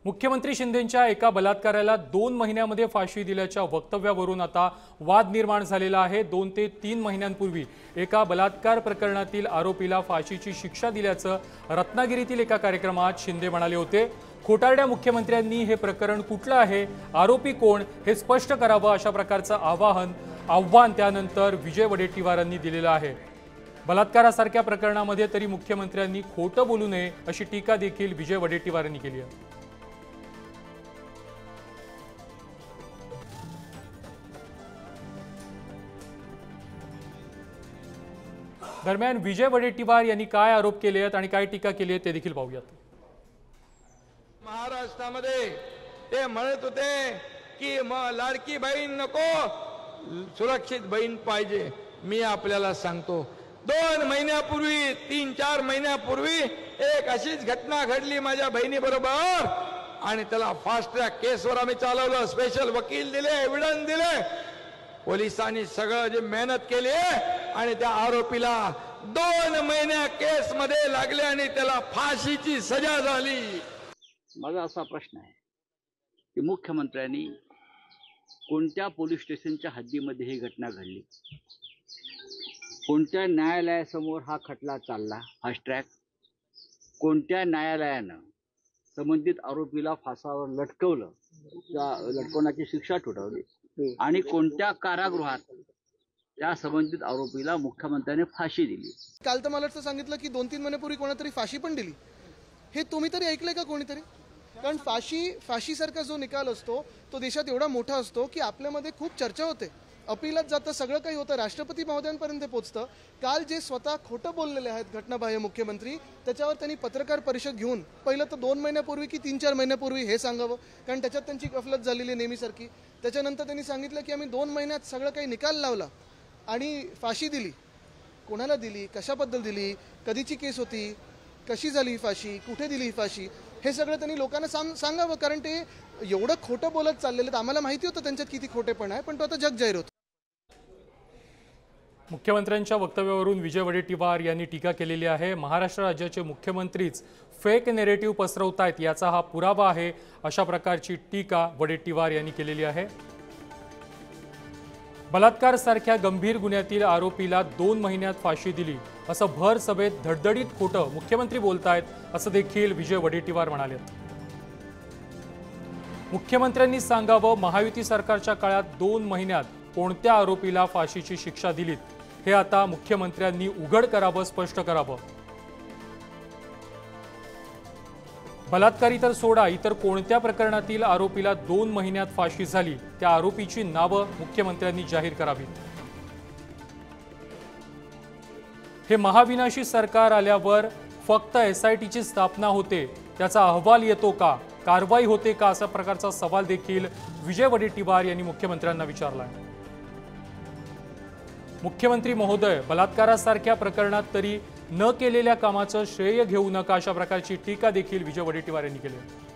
मुख्यमंत्री शिंदेंच्या एका बलात्काराला 2 महिन्यामध्ये फाशी दिल्याच्या वक्तव्यावरून आता वाद निर्माण झालेला आहे। 2 ते 3 महिन्यांपूर्वी एका बलात्कार प्रकरणातील आरोपीला फाशीची शिक्षा दिल्याचं रत्नागिरीतील एका कार्यक्रमात शिंदे म्हणाले होते। खोटारड्या मुख्यमंत्र्यांनी हे प्रकरण कुठलं आहे, आरोपी कोण हे स्पष्ट करावं अशा प्रकारचं आव्हान त्यानंतर विजय वडेट्टीवारांनी दिलेलं आहे। बलात्कारासारख्या प्रकरणामध्ये तरी मुख्यमंत्र्यांनी खोटं बोलू नये अशी टीका देखील विजय वडेट्टीवारांनी केली आहे। दरम्यान विजय वडेट्टीवार यांनी काय आरोप केले आहेत आणि काय टीका केली आहे ते देखील पाहूयात। महाराष्ट्रामध्ये ते म्हणत होते की लाडकी बहीण नको, सुरक्षित बहीण पाहिजे। मी आपल्याला सांगतो 2 महिन्यापूर्वी 3-4 महिन्यापूर्वी एक अशीच घटना घडली माझ्या बहिणीबरोबर आणि त्याला फास्ट ट्रॅक केसवर आम्ही चालवलं, स्पेशल वकील दिले, एव्हिडन्स दिले, पोलिसांनी सगळं जे मेहनत केली आणि त्या आरोपीला 2 महिन्या केस मध्ये लागले आणि त्याला फाशीची सजा झाली। माझा असा प्रश्न आहे की मुख्यमंत्र्यांनी कोणत्या पोलीस स्टेशनच्या हद्दीमध्ये ही घटना घडली, कोणत्या न्यायालयासमोर हा खटला चालला, फास्ट ट्रॅक, कोणत्या न्यायालयानं संबंधित आरोपीला फासावर लटकवलं, त्या लटकवण्याची शिक्षा ठोठावली आणि कोणत्या कारागृहात त्या संबंधित आरोपीला मुख्यमंत्र्यांनी फाशी दिली। काल तर मला असं सांगितलं की 2-3 महिन्यापूर्वी कोणातरी फाशी पण दिली। हे तुम्ही तरी ऐकलंय का कोणीतरी? कारण फाशीसारखा जो निकाल असतो तो देशात एवढा मोठा असतो की आपल्यामध्ये खूप चर्चा होते, अपीलात जातं, सगळं काही होतं, राष्ट्रपती महोदयांपर्यंत पोहोचतं। काल जे स्वतः खोटं बोललेले आहेत घटनाबाह्य मुख्यमंत्री, त्याच्यावर त्यांनी पत्रकार परिषद घेऊन पहिलं तर 2 महिन्यापूर्वी की 3-4 महिन्यापूर्वी हे सांगावं, कारण त्याच्यात त्यांची गफलत झालेली नेहमीसारखी। त्याच्यानंतर त्यांनी सांगितलं की आम्ही 2 महिन्यात सगळं काही निकाल लावला आणि फाशी दिली। कोणाला दिली, कशाबद्दल दिली, कधीची केस होती, कशी झाली ही फाशी, कुठे दिली ही फाशी, हे सगळं त्यांनी लोकांना सांगावं, कारण ते एवढं खोटं बोलत चाललेलं। आम्हाला माहिती होतं त्यांच्यात किती खोटेपण आहे, पण तो आता जग जाहीर होतो। मुख्यमंत्र्यांच्या वक्तव्यावरून विजय वडेट्टीवार यांनी टीका केलेली आहे। महाराष्ट्र राज्याचे मुख्यमंत्रीच फेक नेरेटिव्ह पसरवतायत याचा हा पुरावा आहे अशा प्रकारची टीका वडेट्टीवार यांनी केलेली आहे। बलात्कार सारख्या गंभीर गुन्ह्यातील आरोपीला 2 महिन्यात फाशी दिली असं भर सभेत धडधडीत खोटं मुख्यमंत्री बोलतायत असं देखील विजय वडेट्टीवार म्हणाले। मुख्यमंत्र्यांनी सांगावं, महायुती सरकारच्या काळात 2 महिन्यात कोणत्या आरोपीला फाशीची शिक्षा दिलीत हे आता मुख्यमंत्र्यांनी उघड करावं, स्पष्ट करावं। बलात्कारी तर सोडा, इतर कोणत्या प्रकरणातील आरोपीला 2 महिन्यात फाशी झाली त्या आरोपीची नावं मुख्यमंत्र्यांनी जाहीर करावीत। हे महाविनाशी सरकार आल्यावर फक्त SITची स्थापना होते, त्याचा अहवाल येतो का, कारवाई होते का अशा प्रकारचा सवाल देखील विजय वडेट्टीवार यांनी मुख्यमंत्र्यांना विचारला आहे। मुख्यमंत्री महोदय, बलात्कारासारख्या प्रकरणात तरी न केलेल्या कामाचं श्रेय घेऊ नका अशा प्रकारची टीका देखील विजय वडेट्टीवार यांनी केली आहे।